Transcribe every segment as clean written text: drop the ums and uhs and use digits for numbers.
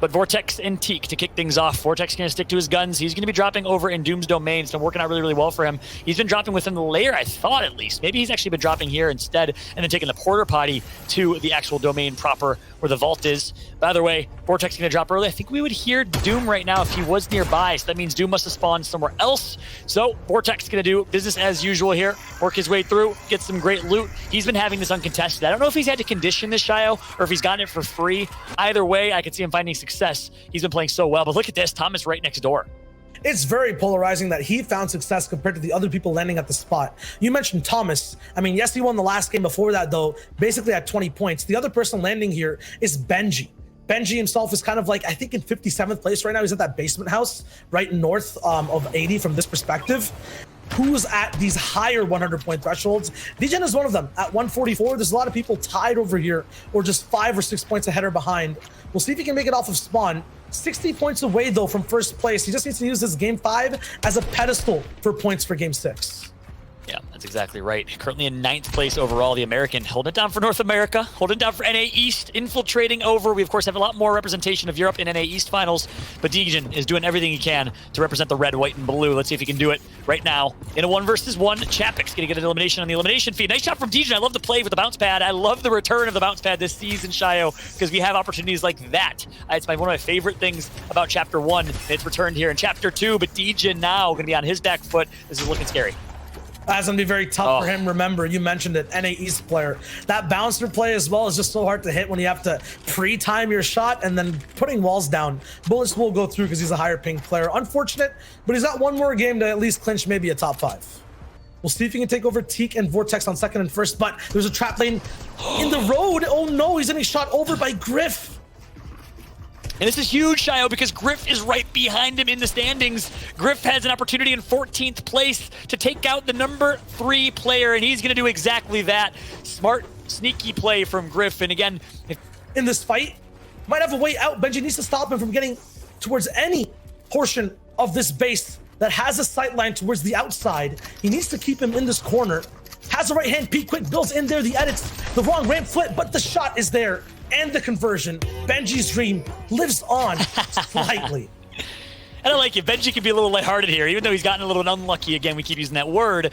But Vortex and Teak to kick things off. Vortex going to stick to his guns. He's going to be dropping over in Doom's domain. It's been working out really, really well for him. He's been dropping within the layer, I thought at least. Maybe he's actually been dropping here instead and then taking the porter potty to the actual domain proper where the vault is. By the way, Vortex going to drop early. I think we would hear Doom right now if he was nearby. So that means Doom must have spawned somewhere else. So Vortex going to do business as usual here. Work his way through, get some great loot. He's been having this uncontested. I don't know if he's had to condition this Shyo or if he's gotten it for free. Either way, I could see him finding success. He's been playing so well. But look at this, Thomas right next door. It's very polarizing that he found success compared to the other people landing at the spot. You mentioned Thomas. I mean, yes, he won the last game before that, though, basically at 20 points. The other person landing here is Benji. Benji himself is kind of like, I think, in 57th place right now. He's at that basement house right north of 80 from this perspective. Who's at these higher 100-point thresholds? DGen is one of them at 144. There's a lot of people tied over here or just 5 or 6 points ahead or behind. We'll see if he can make it off of spawn. 60 points away, though, from first place. He just needs to use this game 5 as a pedestal for points for game 6. Yeah, that's exactly right. Currently in 9th place overall, the American holding it down for North America, holding it down for NA East, infiltrating over. We, of course, have a lot more representation of Europe in NA East finals, but DGen is doing everything he can to represent the red, white, and blue. Let's see if he can do it right now. In a 1 versus 1, Chapek's going to get an elimination on the elimination feed. Nice shot from DGen. I love the play with the bounce pad. I love the return of the bounce pad this season, Shyo, because we have opportunities like that. It's one of my favorite things about Chapter 1. It's returned here in Chapter 2, but DGen now going to be on his back foot. This is looking scary. That's going to be very tough for him. Remember, you mentioned it, NA East player. That bouncer play as well is just so hard to hit when you have to pre-time your shot and then putting walls down. Bullets will go through because he's a higher ping player. Unfortunate, but he's got one more game to at least clinch maybe a top 5. We'll see if he can take over Teak and Vortex on second and first, but there's a trap lane in the road. Oh no, he's getting shot over by Griff. And this is huge, Shyo, because Griff is right behind him in the standings. Griff has an opportunity in 14th place to take out the number 3 player, and he's going to do exactly that. Smart, sneaky play from Griff. And again, in this fight, might have a way out. Benji needs to stop him from getting towards any portion of this base that has a sight line towards the outside. He needs to keep him in this corner. Has a right-hand peek, quick builds in there. The edits, the wrong ramp flip, but the shot is there. And the conversion. Benji's dream lives on slightly. And I like it. Benji can be a little lighthearted here, even though he's gotten a little unlucky. Again, we keep using that word.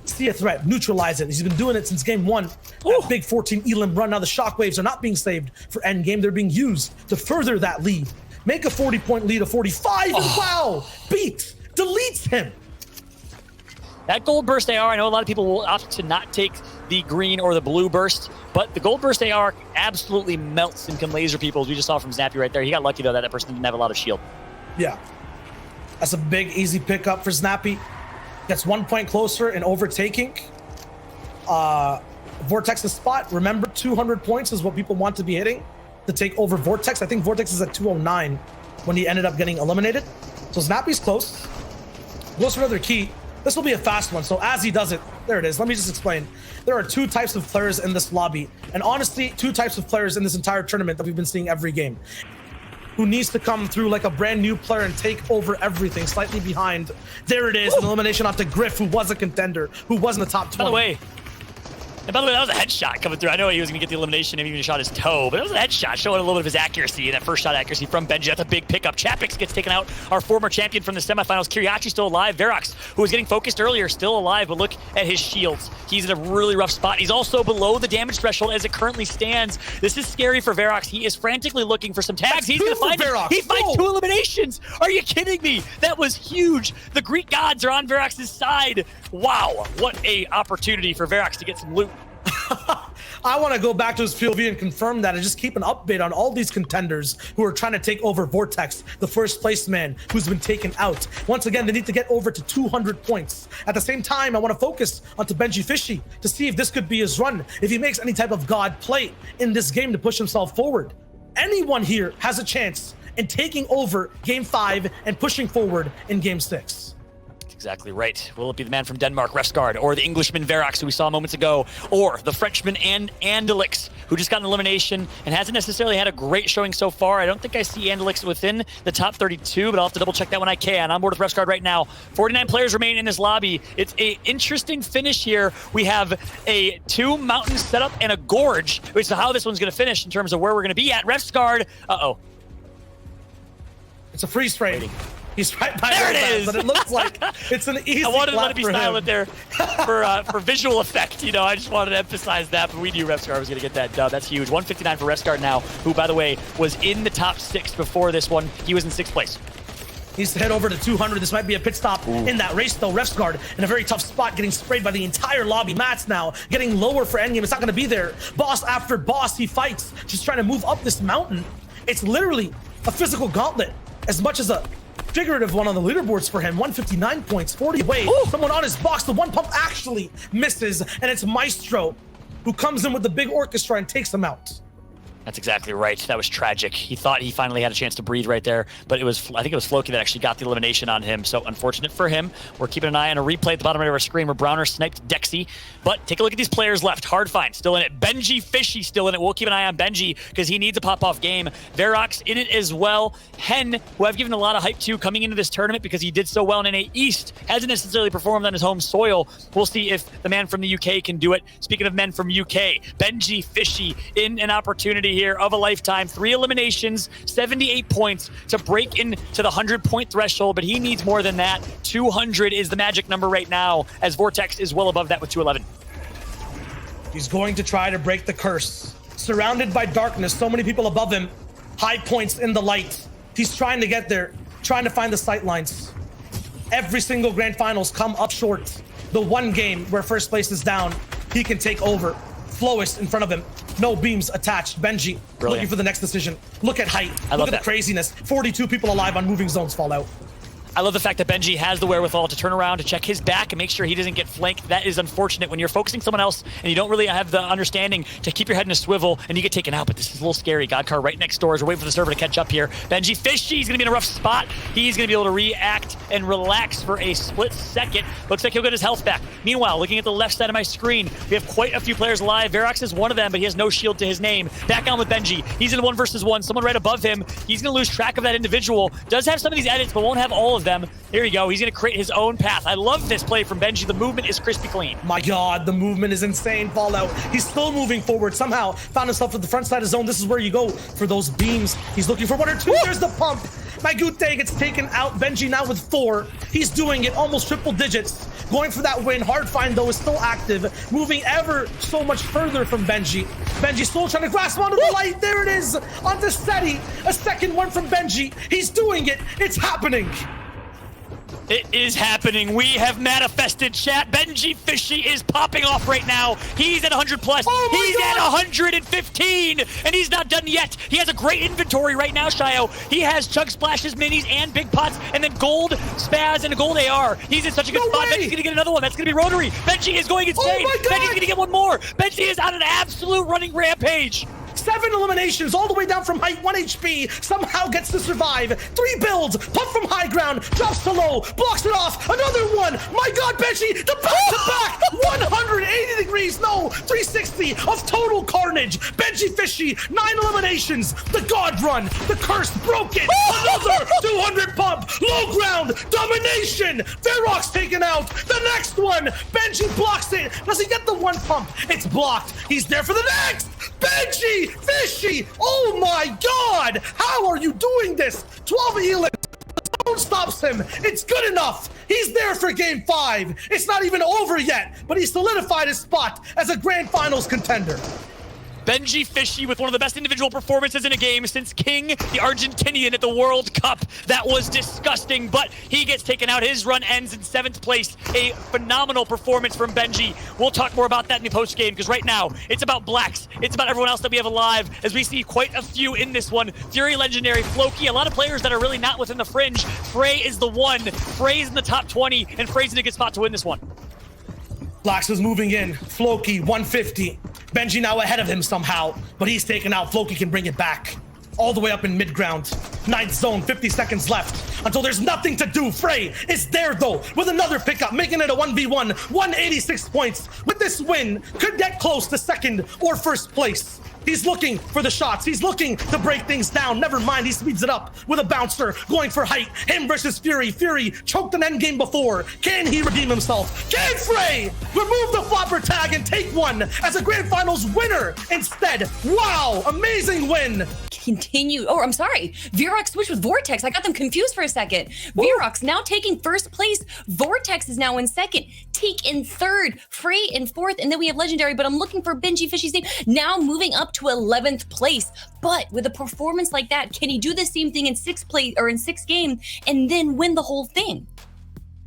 See a threat, neutralize it. He's been doing it since game 1. That big 14 elim run. Now the shockwaves are not being saved for endgame. They're being used to further that lead. Make a 40-point lead of 45, and wow, deletes him. That gold burst AR, I know a lot of people will opt to not take the green or the blue burst, but the gold burst AR absolutely melts and can laser people, as we just saw from Snappy right there. He got lucky, though, that person didn't have a lot of shield. Yeah. That's a big, easy pickup for Snappy. Gets 1 point closer in overtaking. Vortex's spot, remember, 200 points is what people want to be hitting to take over Vortex. I think Vortex is at 209 when he ended up getting eliminated. So Snappy's close. Goes for another key. This will be a fast one. So as he does it, there it is. Let me just explain. There are 2 types of players in this lobby. And honestly, 2 types of players in this entire tournament that we've been seeing every game. Who needs to come through like a brand new player and take over everything, slightly behind. There it is, an elimination off to Griff, who was a contender, who was in the top 20. By the way, that was a headshot coming through. I know he was going to get the elimination and even shot his toe, but it was a headshot showing a little bit of his accuracy, that first shot accuracy from Benji. That's a big pickup. Chapek gets taken out. Our former champion from the semifinals, Kiriachi, still alive. Verox, who was getting focused earlier, still alive, but look at his shields. He's in a really rough spot. He's also below the damage threshold as it currently stands. This is scary for Verox. He is frantically looking for some tags. He's going to find Verox. He finds 2 eliminations. Are you kidding me? That was huge. The Greek gods are on Verox's side. Wow, what a opportunity for Verox to get some loot. I want to go back to his POV and confirm that and just keep an update on all these contenders who are trying to take over Vortex, the first place man who's been taken out. Once again, they need to get over to 200 points. At the same time, I want to focus onto Benji Fishy to see if this could be his run, if he makes any type of god play in this game to push himself forward. Anyone here has a chance in taking over game 5 and pushing forward in game 6. Exactly right. Will it be the man from Denmark, Refsgaard, or the Englishman Verox, who we saw moments ago, or the Frenchman Andelix, who just got an elimination and hasn't necessarily had a great showing so far? I don't think I see Andelix within the top 32, but I'll have to double check that when I can. I'm board with Refsgaard right now. 49 players remain in this lobby. It's an interesting finish here. We have a 2 mountain setup and a gorge, which is how this one's going to finish in terms of where we're going to be at. Refsgaard, It's a freeze frame. He's right by there. It is. But it looks like it's an easy. I wanted to let it be for silent there for visual effect. You know, I just wanted to emphasize that, but we knew Refscar was going to get that dub. That's huge. 159 for Refscar now, who, by the way, was in the top 6 before this one. He was in 6th place. Needs to head over to 200. This might be a pit stop in that race, though. Refsguard in a very tough spot, getting sprayed by the entire lobby. Matt's now getting lower for endgame. It's not going to be there. Boss after boss, he fights, just trying to move up this mountain. It's literally a physical gauntlet as much as a figurative one on the leaderboards for him. 159 points, 40 away. Ooh. Someone on his box. The one pump actually misses, and it's Maestro who comes in with the big orchestra and takes him out. That's exactly right. That was tragic. He thought he finally had a chance to breathe right there, but I think it was Floki that actually got the elimination on him. So unfortunate for him. We're keeping an eye on a replay at the bottom right of our screen where Browner sniped Dexy. But take a look at these players left. Hard find, still in it. Benji Fishy still in it. We'll keep an eye on Benji because he needs a pop-off game. Verox in it as well. Hen, who I've given a lot of hype to coming into this tournament because he did so well in NA East, hasn't necessarily performed on his home soil. We'll see if the man from the UK can do it. Speaking of men from UK, Benji Fishy in an opportunity here of a lifetime. 3 eliminations, 78 points to break into the 100-point threshold, but he needs more than that. 200 is the magic number right now, as Vortex is well above that with 211. He's going to try to break the curse. Surrounded by darkness, so many people above him. High points in the light. He's trying to get there, trying to find the sight lines. Every single grand finals come up short. The one game where first place is down, he can take over. Flowist in front of him. No beams attached. Benji looking for the next decision. Look at height. Look at the craziness. 42 people alive on moving zones. Fallout. I love the fact that Benji has the wherewithal to turn around, to check his back and make sure he doesn't get flanked. That is unfortunate when you're focusing someone else and you don't really have the understanding to keep your head in a swivel and you get taken out, but this is a little scary. Godcar right next door as we're waiting for the server to catch up here. Benji Fishy is going to be in a rough spot. He's going to be able to react and relax for a split second. Looks like he'll get his health back. Meanwhile, looking at the left side of my screen, we have quite a few players alive. Verox is one of them, but he has no shield to his name. Back on with Benji. He's in 1 versus 1. Someone right above him. He's going to lose track of that individual. Does have some of these edits, but won't have all of them. Here you go. He's going to create his own path. I love this play from Benji. The movement is crispy clean. My God, the movement is insane. Fallout. He's still moving forward. Somehow found himself at the front side of zone. This is where you go for those beams. He's looking for 1 or 2. There's the pump. My Gute gets taken out. Benji now with 4. He's doing it almost triple digits. Going for that win. Hard find though is still active. Moving ever so much further from Benji. Benji still trying to grasp onto the light. There it is. Onto Seti. A second one from Benji. He's doing it. It's happening. It is happening. We have manifested, chat. Benji Fishy is popping off right now. He's at 100 plus. Oh he's at 115, and he's not done yet. He has a great inventory right now, Shyo. He has Chug Splashes, minis, and big pots, and then gold spaz and a gold AR. He's in such a good spot. Benji's gonna get another one. That's gonna be Rotary. Benji is going insane. Benji's gonna get one more. Benji is on an absolute running rampage. 7 eliminations all the way down from height, 1 HP, somehow gets to survive. 3 builds, pump from high ground, drops to low, blocks it off, another one. My God, Benji, the back-to-back, 180 degrees, no, 360 of total carnage. Benji Fishy, 9 eliminations, the God run, the curse broken, another 200 pump, low ground, domination. Verox taken out, the next one, Benji blocks it. Does he get the 1 pump? It's blocked, he's there for the next. Benji Fishy! Oh my God! How are you doing this? 12 Elix. The zone stops him. It's good enough. He's there for game 5. It's not even over yet, but he solidified his spot as a grand finals contender. Benji Fishy with one of the best individual performances in a game since King, the Argentinian at the World Cup. That was disgusting, but he gets taken out. His run ends in 7th place. A phenomenal performance from Benji. We'll talk more about that in the post-game, because right now, it's about Blacks. It's about everyone else that we have alive, as we see quite a few in this one. Fury Legendary, Floki, a lot of players that are really not within the fringe. Frey is the one. Frey's in the top 20, and Frey's in a good spot to win this one. Blacks is moving in. Floki, 150. Benji now ahead of him somehow, but he's taken out. Floki can bring it back. All the way up in mid-ground. 9th zone, 50 seconds left until there's nothing to do. Frey is there though, with another pickup, making it a 1v1, 186 points. With this win, could get close to 2nd or 1st place. He's looking for the shots. He's looking to break things down. Never mind, he speeds it up with a bouncer, going for height. Him versus Fury. Fury choked an endgame before. Can he redeem himself? Can Frey remove the flopper tag and take one as a grand finals winner instead? Wow, amazing win. continue. Oh, I'm sorry. Virox switched with Vortex. I got them confused for a second. Virox now taking first place. Vortex is now in second. Teak in third. Frey in fourth. And then we have Legendary, but I'm looking for Benji Fishy's name. Now moving up to 11th place. But with a performance like that, can he do the same thing in sixth games and then win the whole thing?